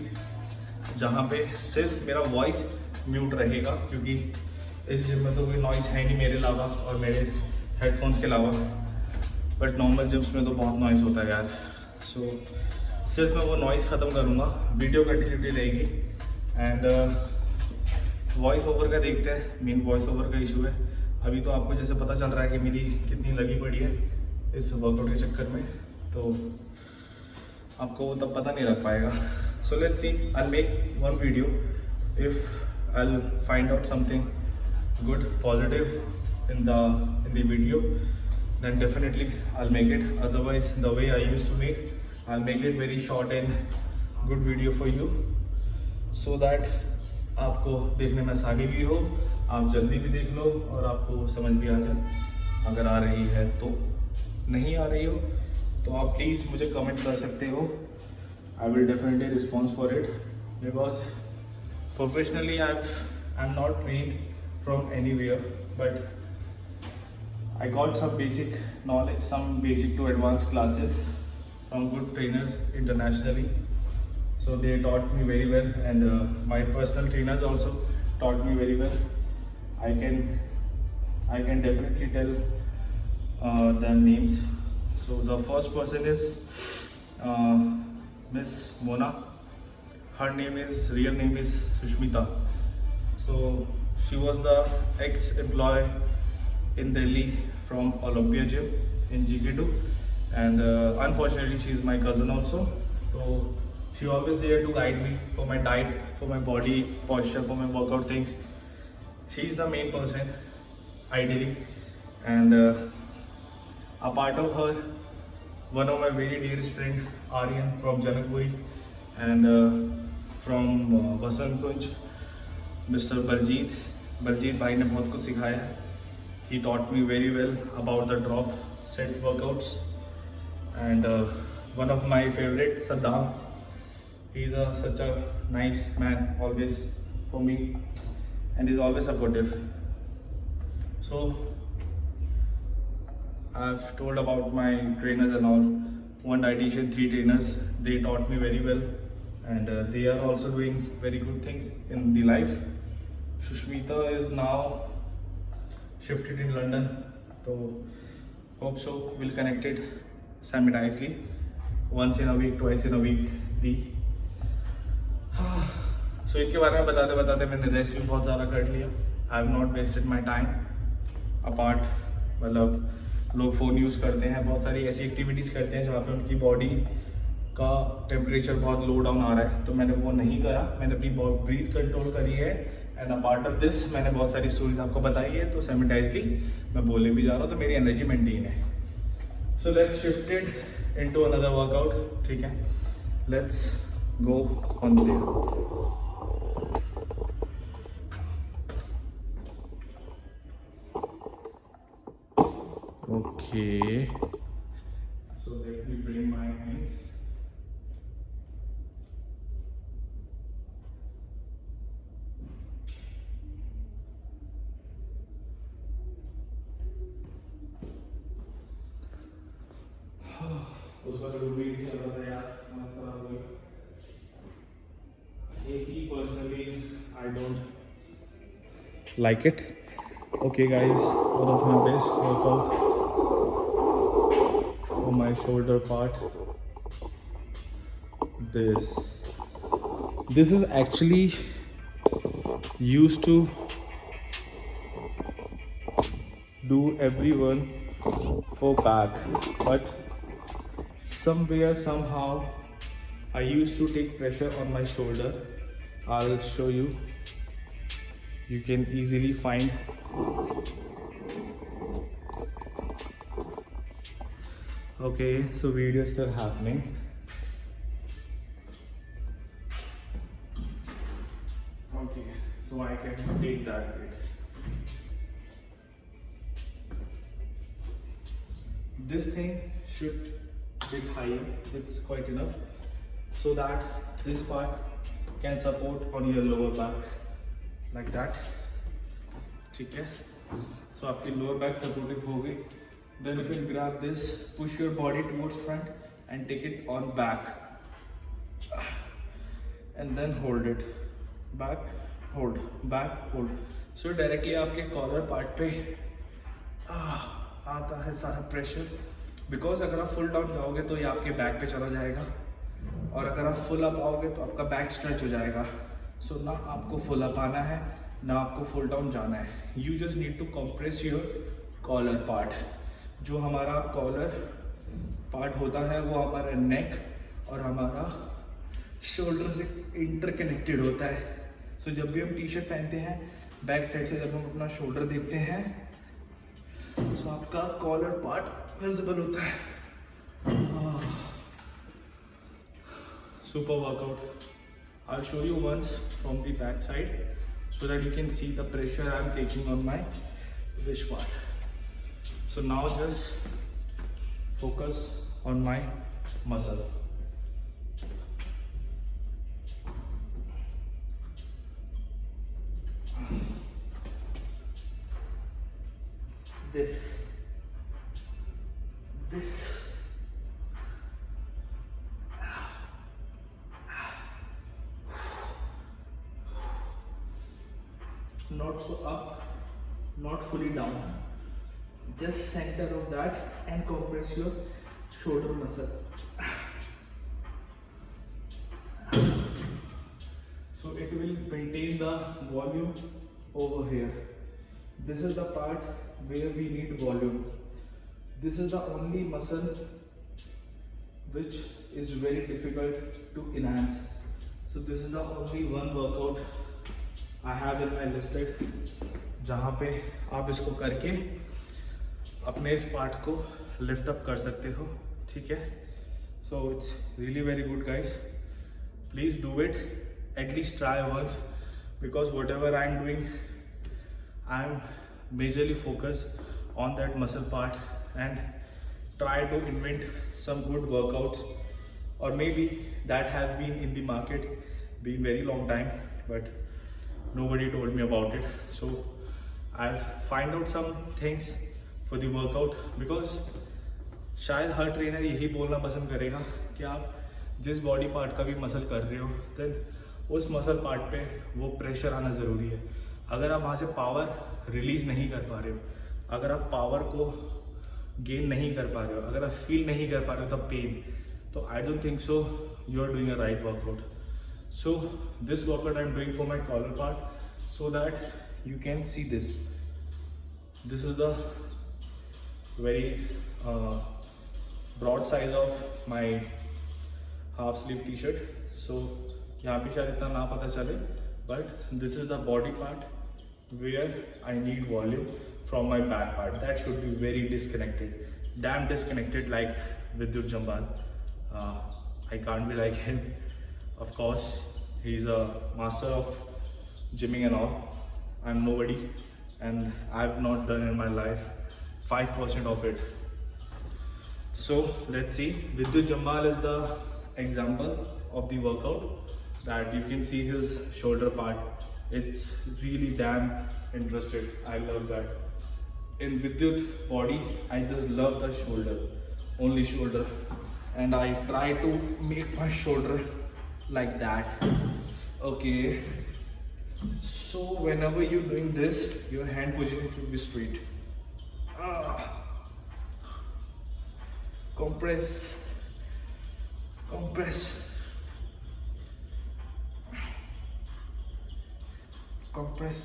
जहाँ पे सिर्फ मेरा वॉइस म्यूट रहेगा, क्योंकि इस जिम में तो कोई नॉइस है नहीं मेरे अलावा और मेरे इस हेडफोन्स के अलावा. बट नॉर्मल जिम्स में तो बहुत नॉइस होता है यार. सो सिर्फ मैं वो नॉइस ख़त्म करूँगा, वीडियो कंटिन्यूटी रहेगी. एंड वॉइस ओवर का देखते हैं. मेन वॉइस ओवर का इशू है. अभी तो आपको जैसे पता चल रहा है कि मेरी कितनी लगी पड़ी है इस वर्कआउट के चक्कर में, तो आपको वो तब पता नहीं लग पाएगा. So let's see, I will make one video. If I will find out something good positive in the video, then definitely I'll make it. Otherwise, the way I used to make, I'll make it very short and good video for you, so that आपको देखने में आसानी भी हो, आप जल्दी भी देख लो और आपको समझ भी आ जाए. अगर आ रही है तो, नहीं आ रही हो तो आप प्लीज़ मुझे कमेंट कर सकते हो. I will definitely response for it, because professionally I am not trained from anywhere, but I got some basic knowledge, some basic to advanced classes from good trainers internationally. So they taught me very well, and my personal trainers also taught me very well. I can definitely tell their names. So the first person is Miss Mona. Her real name is Sushmita. So she was the ex-employee in Delhi from Olympia Gym in GK2, and unfortunately she is my cousin also. So she always there to guide me for my diet, for my body posture, for my workout things. She is the main person ideally, and a part of her, one of my very dearest friend Aryan from Janakpuri, and from Vasant Kunj, Mr. Baljeet भाई ने बहुत कुछ सिखाया. He taught me very well about the drop set workouts, and one of my favorite, Saddam, he's such a nice man always for me, and he's always supportive. So I've told about my trainers and all. One dietitian, 3 trainers, they taught me very well, and they are also doing very good things in the life. Sushmita is now shifted in London, so hope so we'll connect it simultaneously, once in a week, twice in a week. So इनके बारे में बताते बताते मैंने rest भी बहुत ज़्यादा कर लिया. I have not wasted my time apart, मतलब लोग फ़ोन यूज़ करते हैं, बहुत सारी ऐसी एक्टिविटीज़ करते हैं जहाँ पे उनकी बॉडी का टेम्परेचर बहुत लो डाउन आ रहा है. तो मैंने वो नहीं करा, मैंने अपनी ब्रीथ कंट्रोल करी है. And a part of this मैंने बहुत सारी स्टोरीज आपको बताई है, तो साइमल्टेनियसली मैं बोले भी जा रहा हूँ, तो मेरी एनर्जी मेंटेन है. So let's shifted into another workout. ठीक है, let's go on their. Okay, so let me bring my hands. उसका जो रूटीन चल रहा था यार, मस्त खराब हो गया. AC personally I don't like it. Okay guys, one of my best workout for my shoulder part. This is actually used to do everyone for back, but somewhere somehow I used to take pressure on my shoulder. I'll show you. You can easily find. Okay, so video is still happening. Okay, so I can take that weight. This thing should be higher, it's quite enough, so that this part can support on your lower back like that. ठीक है, so आपकी lower back supportive हो गई. Then you can grab this, push your body towards front and take it on back, and then hold it. Back, hold, back, hold. So directly आपके collar part पे आता है सारा pressure. Because अगर आप full down जाओगे तो ये आपके बैक पे चला जाएगा, और अगर आप फुल अप आओगे तो आपका बैक स्ट्रेच हो जाएगा. सो ना आपको फुल अप आना है, ना आपको फुल डाउन जाना है. You just need to compress your collar part. जो हमारा कॉलर पार्ट होता है वो हमारा नेक और हमारा शोल्डर से इंटरकनेक्टेड होता है. सो जब भी हम टी शर्ट पहनते हैं, बैक साइड से जब हम अपना शोल्डर देखते हैं, सो आपका कॉलर पार्ट विजिबल होता है. Super workout. I'll show you once from the back side so that you can see the pressure I'm taking on my wrist part. So now just focus on my muscle. This. Not so up, not fully down. Just center of that and compress your shoulder muscle. So it will maintain the volume over here. This is the part where we need volume. This is the only muscle which is very difficult to enhance. So this is the only one workout I have in my listed, जहाँ पे आप इसको करके अपने इस part को lift up कर सकते हो. ठीक है, so it's really very good guys. Please do it, at least try once, because whatever I am doing, I am majorly focus on that muscle part and try to invent some good workouts, or maybe that has been in the market been very long time but nobody told me about it. So I've find out some things for the workout, because शायद हर trainer यही बोलना पसंद करेगा कि आप जिस body part का भी मसल कर रहे हो, देन उस मसल पार्ट पे वो प्रेशर आना ज़रूरी है. अगर आप वहाँ से पावर रिलीज़ नहीं कर पा रहे हो, अगर आप पावर को गेन नहीं कर पा रहे हो, अगर आप फील नहीं कर पा रहे हो द पेन, तो I don't think so you are doing a right workout. So this workout I am doing for my collar part, so that you can see this. This is the very broad size of my half sleeve t-shirt. So यहाँ पे शायद इतना ना पता चले, but this is the body part where I need volume from my back part. That should be very disconnected, damn disconnected, like Vidyut Jambal. I can't be like him. Of course, he's a master of gymming and all. I'm nobody, and I've not done in my life 5% of it. So let's see. Vidyut Jambal is the example of the workout that you can see his shoulder part. It's really damn interesting. I love that. In Vidyut body, I just love the shoulder, only shoulder, and I try to make my shoulder like that. Okay, so whenever you're doing this, your hand position should be straight. Compress, compress, compress.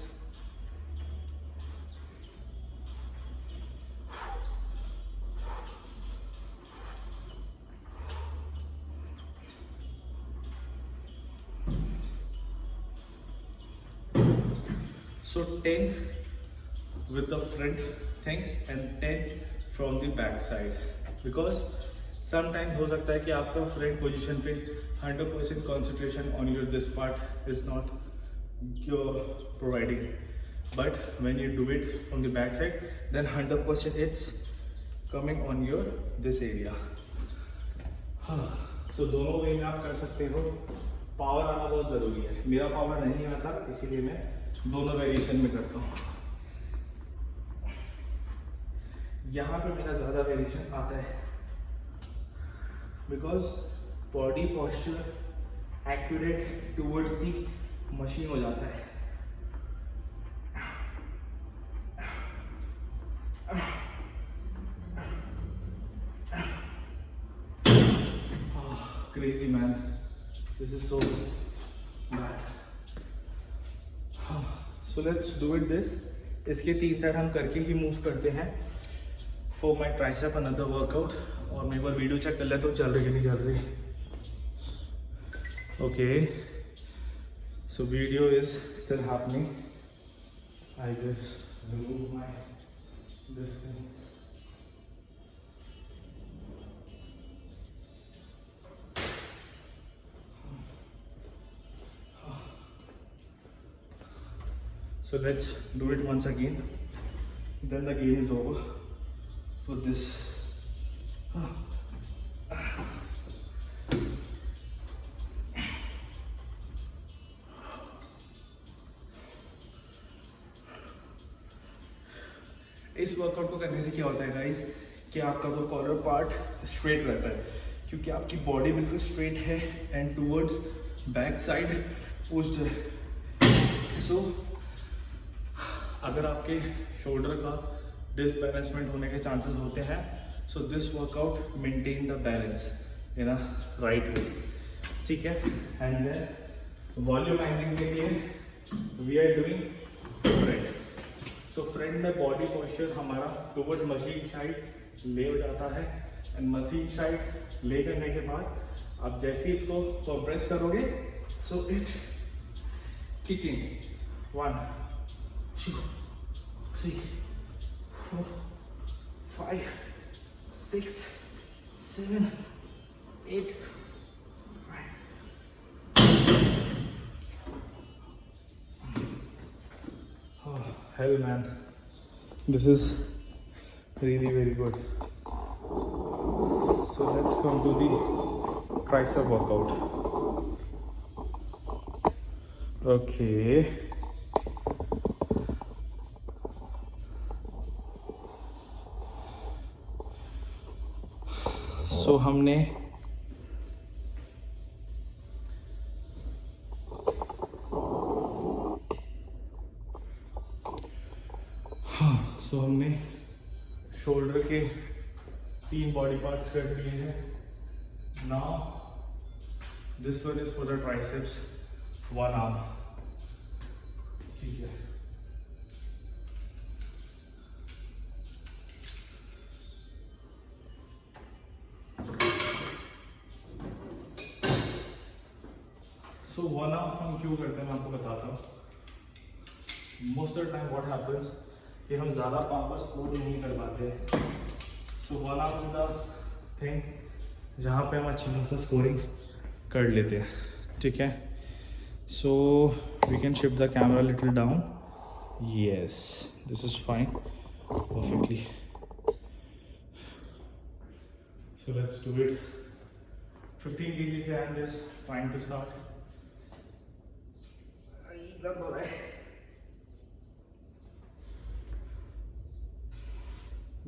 So 10 with the front things and 10 from the back side, because sometimes हो सकता है कि आपका front position पे 100% concentration on your this part is not you're providing, but when you do it from the back side then 100% it's coming on your this area. So दोनों वे में आप कर सकते हो. पावर आना बहुत ज़रूरी है. मेरा पावर नहीं आता, इसीलिए मैं दोनों वेरिएशन में करता हूँ. यहाँ पे मेरा ज़्यादा वेरिएशन आता है because body posture accurate towards the machine हो जाता है. Crazy man, this is so bad. So let's do it this. इसके 3 साइड हम करके ही मूव करते हैं. For my tricep another workout. और मैं एक बार वीडियो चेक कर लेता हूँ चल रही कि नहीं चल रही. Okay. So video is still happening. I just remove my this thing. So let's do it once again. Then the game is over for this. इस वर्कआउट को करने से क्या होता है गाइस कि आपका तो कॉलर पार्ट स्ट्रेट रहता है, क्योंकि आपकी बॉडी बिल्कुल स्ट्रेट है and towards back side pushed है. सो अगर आपके शोल्डर का डिसबैलेंसमेंट होने के चांसेस होते हैं, so this workout maintain the balance in a right way. ठीक है. एंड देन वॉल्यूमाइजिंग के लिए we are doing front. So front में बॉडी पोस्चर हमारा टुवर्ड्स मशीन साइड ले हो जाता है एंड मशीन साइड ले करने के बाद आप जैसे ही इसको कंप्रेस करोगे, so it kicking 1 2 3 4 5 6 7 8 hell man, this is really very good. So let's come to the tricep workout. Okay, so हमने हमने शोल्डर के 3 बॉडी पार्ट्स कर लिए हैं. Now this one is for the triceps, 1 arm. ठीक है. सो 1 arm हम क्यों करते हैं मैं आपको बताता हूँ. Most of the time what happens कि हम ज़्यादा पावर स्कोर नहीं कर पाते. सो 1 आर्म इज द थिंग जहाँ पे हम अच्छी खासा स्कोरिंग कर लेते हैं. ठीक है. So we can shift the camera little down. Yes, this is fine perfectly. So let's do it. 15 kg से I am just trying to start. दर्द हो रहा है.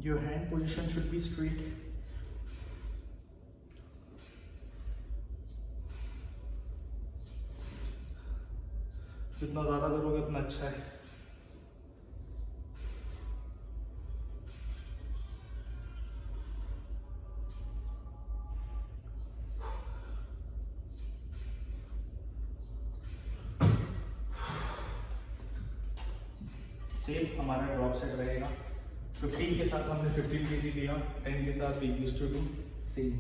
Your hand position should be straight. जितना ज़्यादा करोगे उतना अच्छा है. सेम हमारा ड्रॉप सेट रहेगा. 15 के साथ हमने 15 kg लिया, 10 के साथ we used to do same.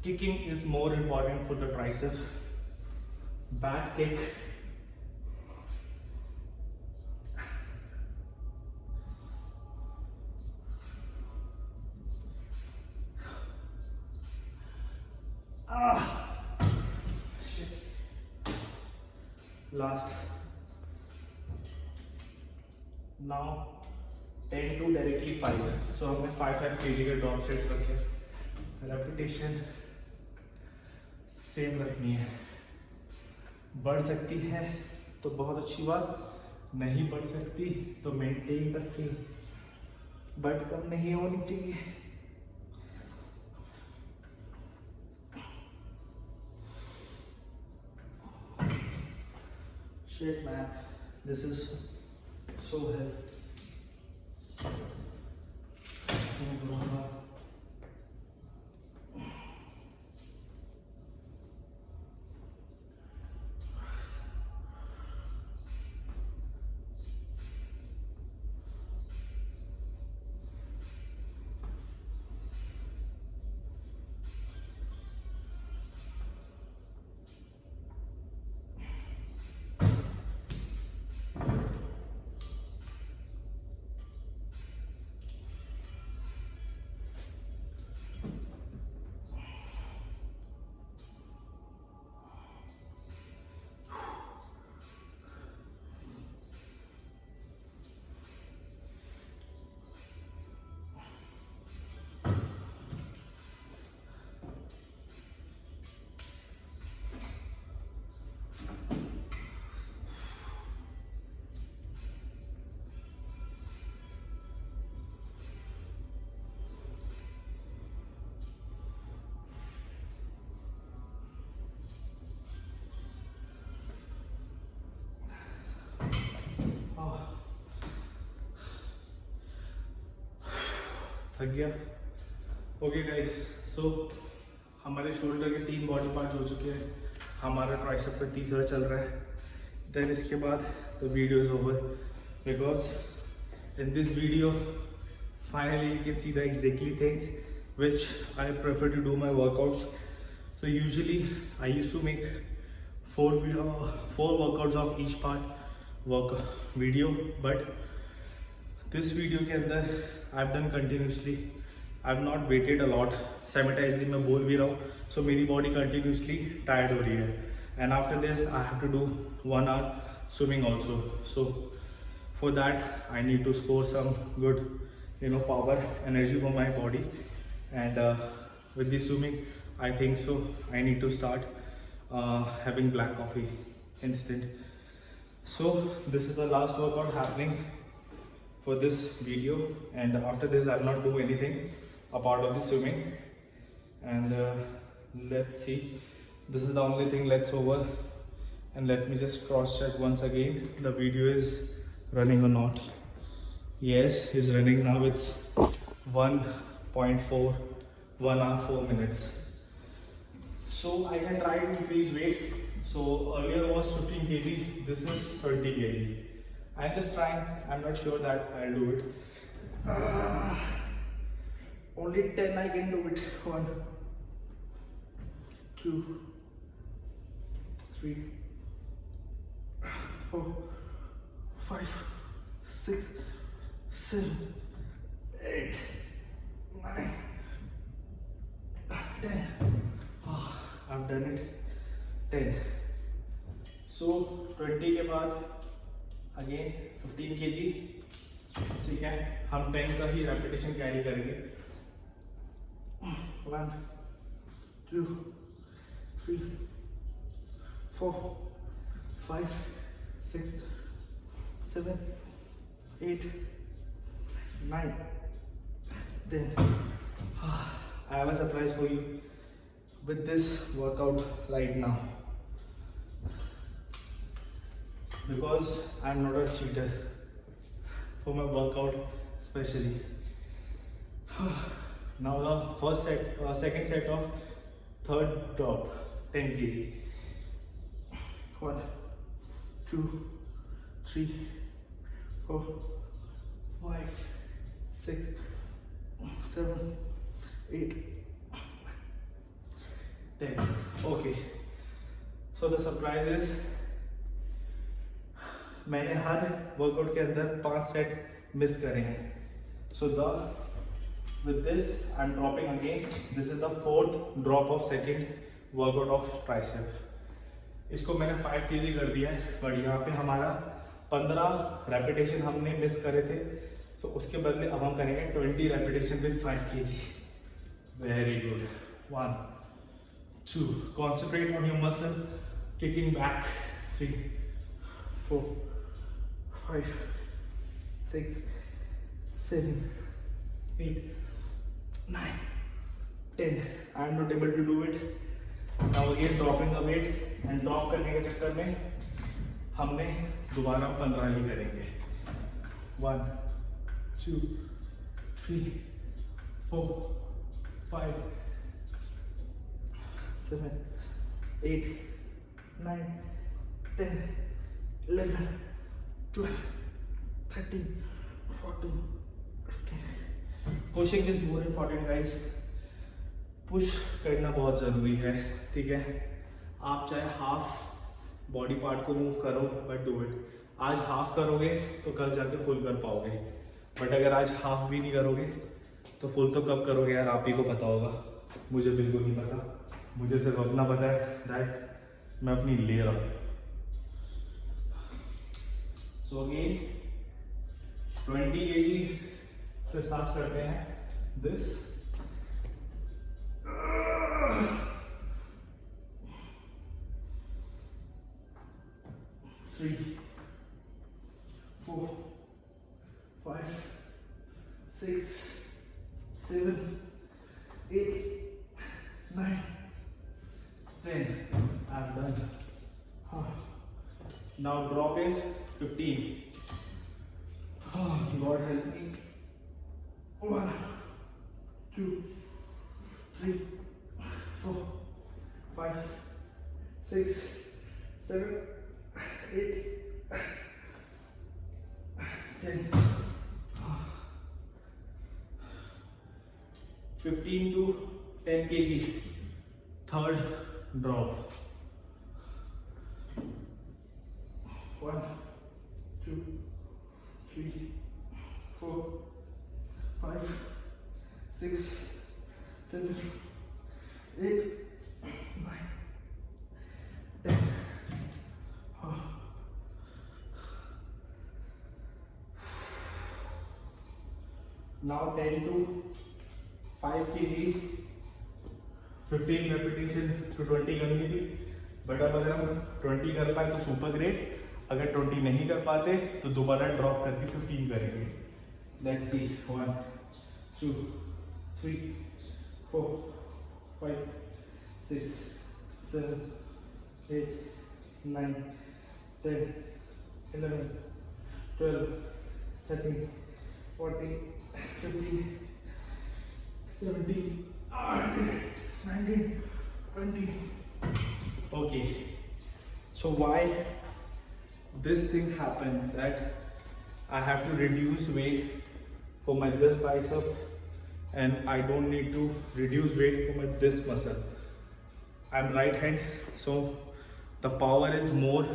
Kicking is more important for the tricep. Back kick Last. Now 10 to directly 5. So हमने 5 kg के ड्रॉप सेट्स रखे. रेपिटेशन सेम रखनी है. बढ़ सकती है तो बहुत अच्छी बात, नहीं बढ़ सकती तो मेंटेन द सेम, बट कम नहीं होनी चाहिए. Shit man, this is so hell. थक गया. ओके गाइस, सो हमारे शोल्डर के 3 बॉडी पार्ट हो चुके हैं. हमारा ट्राइसेप पे तीसरा चल रहा है. देन इसके बाद the video is over because in this video finally you can see the exactly things which I prefer to do my workouts. So usually I used to make 4 workouts of each part work video, but this video के अंदर I've done continuously. I've not waited a lot. Simultaneously मैं बोल भी रहा हूँ, so मेरी body continuously tired हो रही है. And after this I have to do 1 hour swimming also. So for that I need to score some good, power, energy for my body. And with the swimming, I think so I need to start having black coffee instant. So this is the last workout happening for this video, and after this I'll not do anything apart of the swimming. And let's see, this is the only thing left over. And let me just cross check once again the video is running or not. Yes, it's running now. It's 1.4 1 hour 4 minutes. So I can try to increase weight. So earlier was 15 kg, this is 30 kg. I'm just trying. I'm not sure that I'll do it. Only 10 I can do it. 1 2 3 4 5 6 7 8 9 10. I've done it. 10. So 20 के बाद again 15 kg. ठीक है, हम 10 का ही repetition carry करेंगे. 1 2 3 4 5 6 7 8 9 10. I have a surprise for you with this workout right now, because I'm not a cheater for my workout especially. Now the second set of third drop 10 kg. 1 2 3 4 5 6 7 8 10. Okay, so the surprise is मैंने हर workout के अंदर 5 set miss करे हैं. So with this I'm dropping again. This is the 4th drop of second workout of tricep. इसको मैंने 5 kg कर दिया है, बट यहाँ पे हमारा 15 रेपिटेशन हमने मिस करे थे, सो उसके बदले अब हम करेंगे 20 repetition with 5 kg। Very good. 1 2, concentrate on your muscle, kicking back. 3 4 5 6 7 8 9 10। I am not able to do it. Now again dropping the weight, and drop करने के चक्कर में हमने दोबारा 15 ही करेंगे। 1 2 3 4 5 7 8 9 10 11 12 13 14 15। Pushing is more important guys. Push करना बहुत ज़रूरी है, ठीक है। आप चाहे हाफ बॉडी पार्ट को मूव करो, बट डू इट। आज हाफ करोगे तो कल जाके फुल कर पाओगे, बट अगर आज हाफ भी नहीं करोगे तो फुल तो कब करोगे यार, आप ही को पता होगा। मुझे बिल्कुल नहीं पता, मुझे सिर्फ अपना पता है दैट मैं अपनी ले रहा हूँ। सो अगेन 20 kg से स्टार्ट करते हैं। This 3 4 5 6 7 8 9 10। I'm done. Now drop is 15. God help me. 1 2 3 4 5 6 7 8 10। 15 to 10 kg, third drop। 1 2 3 4 5 6 7 8 9 10। Now 10 to 5 kg, 15 repetition to 20 करनी थी, बट अब अगर हम 20 कर पाए तो सुपर ग्रेट, अगर 20 नहीं कर पाते तो दोबारा ड्रॉप करके 15 करेंगे। Let's see. 1 2 3 4 5 6 7 8 9 10 11 12 13 14 15 17 18 19 20। Okay, so why this thing happened that I have to reduce weight for my this bicep and I don't need to reduce weight for my this muscle. I'm right hand, so the power is more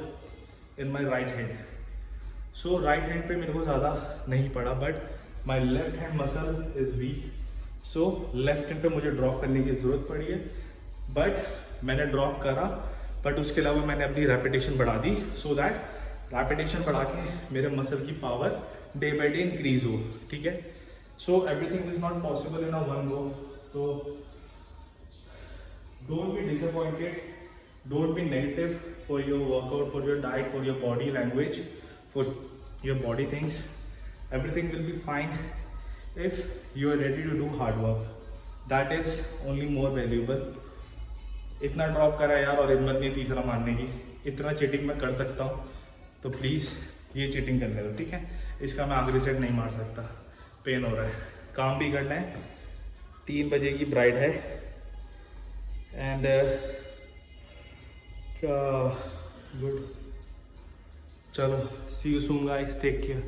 in my right hand. So right hand पे मेरे को ज़्यादा नहीं पड़ा, but my left hand muscle is weak. So left hand पे मुझे drop करने की ज़रूरत पड़ी है, but मैंने ड्रॉप करा, बट उसके अलावा मैंने अपनी रेपिटेशन बढ़ा दी, सो दैट रेपिटेशन बढ़ा के मेरे मसल की power day by day increase हो, ठीक है। So everything is not possible in a one go, तो don't be disappointed, don't be negative for your workout, for your diet, for your body language, for your body things. Everything will be fine if you are ready to do hard work, that is only more valuable. इतना drop करा यार और हिम्मत नहीं तीसरा मारने की, इतना चीटिंग मैं कर सकता हूँ, तो प्लीज़ ये चीटिंग करने दो, ठीक है। इसका मैं आखिरी सेट नहीं मार सकता, पेन हो रहा है, काम भी करना है। 3 बजे की ब्राइड है एंड क्या गुड। चलो see you soon guys, take care.